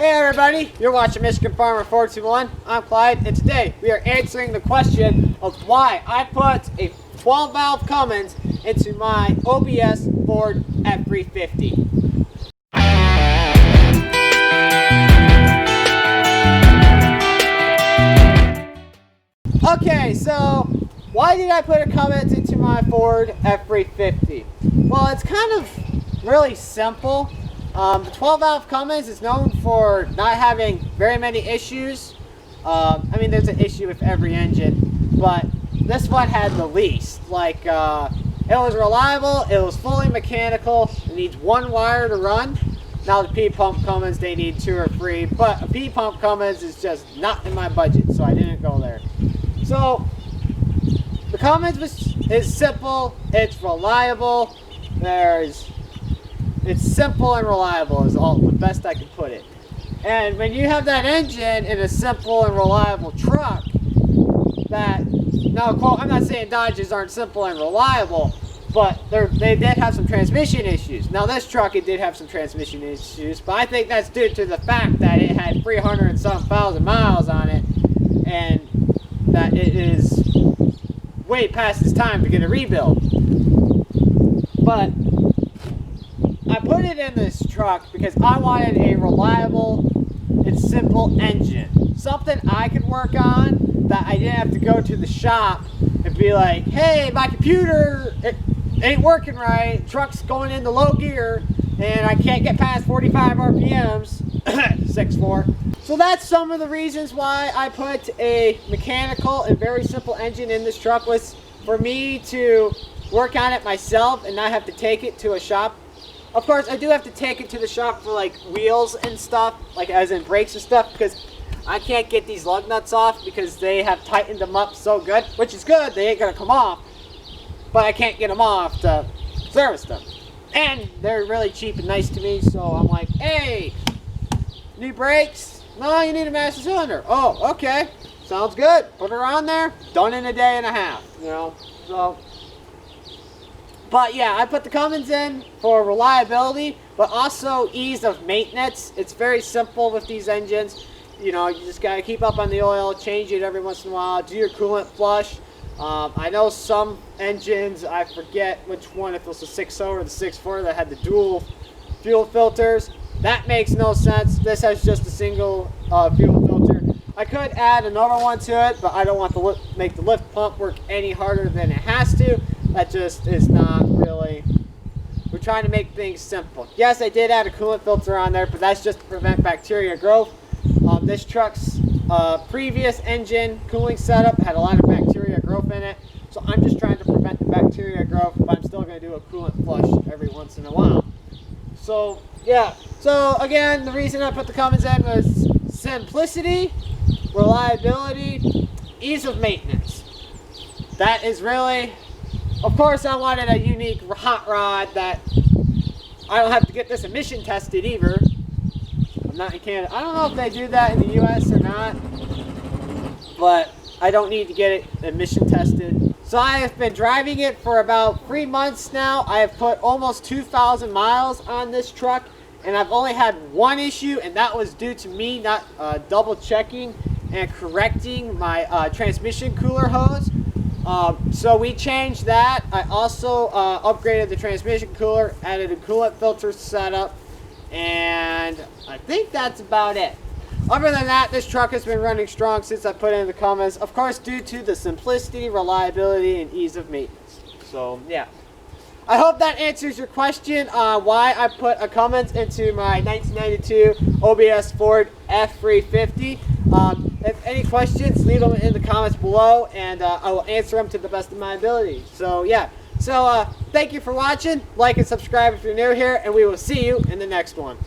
Hey everybody, you're watching Michigan Farmer 421. I'm Clyde, and today we are answering the question of why I put a 12-valve Cummins into my OBS Ford F-350. Okay, so why did I put a Cummins into my Ford F-350? Well, it's kind of really simple. The 12-valve Cummins is known for not having very many issues. I mean, there's an issue with every engine, but this one had the least. Like, it was reliable, it was fully mechanical, it needs one wire to run. Now the P-pump Cummins, they need 2 or 3, but a P-pump Cummins is just not in my budget, so I didn't go there. So, the Cummins is simple, it's reliable, it's simple and reliable is all the best I can put it. And when you have that engine in a simple and reliable truck, I'm not saying Dodges aren't simple and reliable, but they did have some transmission issues. Now this truck, it did have some transmission issues, but I think that's due to the fact that it had 300 and some thousand miles on it, and that it is way past its time to get a rebuild. But I put it in this truck because I wanted a reliable and simple engine. Something I could work on that I didn't have to go to the shop and be like, hey, my computer, it ain't working right, truck's going into low gear, and I can't get past 45 RPMs, 6.4. So that's some of the reasons why I put a mechanical and very simple engine in this truck, was for me to work on it myself and not have to take it to a shop. Of course, I do have to take it to the shop for like wheels and stuff, like as in brakes and stuff, because I can't get these lug nuts off because they have tightened them up so good, which is good, they ain't gonna come off, but I can't get them off to service them. And they're really cheap and nice to me, so I'm like, hey, need brakes? No, you need a master cylinder. Oh, okay, sounds good. Put her on there, done in a day and a half, you know, so. But yeah, I put the Cummins in for reliability, but also ease of maintenance. It's very simple with these engines. You know, you just gotta keep up on the oil, change it every once in a while, do your coolant flush. I know some engines, I forget which one, if it was the 6.0 or the 6.4 that had the dual fuel filters. That makes no sense. This has just a single fuel filter. I could add another one to it, but I don't want to make the lift pump work any harder than it has to. That just is not really, we're trying to make things simple. Yes, I did add a coolant filter on there, but that's just to prevent bacteria growth. This truck's previous engine cooling setup had a lot of bacteria growth in it, so I'm just trying to prevent the bacteria growth, but I'm still going to do a coolant flush every once in a while. So yeah, so again, the reason I put the Cummins in was simplicity, reliability, ease of maintenance. That is really, of course I wanted a unique hot rod that I don't have to get this emission tested either. I'm not in Canada. I don't know if they do that in the US or not, but I don't need to get it emission tested. So I have been driving it for about 3 months now. I have put almost 2,000 miles on this truck, and I've only had one issue, and that was due to me not double checking and correcting my transmission cooler hose. So we changed that. I also upgraded the transmission cooler, added a coolant filter setup, and I think that's about it. Other than that, this truck has been running strong since I put it in the Cummins, of course due to the simplicity, reliability, and ease of maintenance. So yeah, I hope that answers your question on why I put a Cummins into my 1992 OBS Ford F-350. If any questions, leave them in the comments below, and I will answer them to the best of my ability. So yeah, so thank you for watching. Like and subscribe if you're new here, and we will see you in the next one.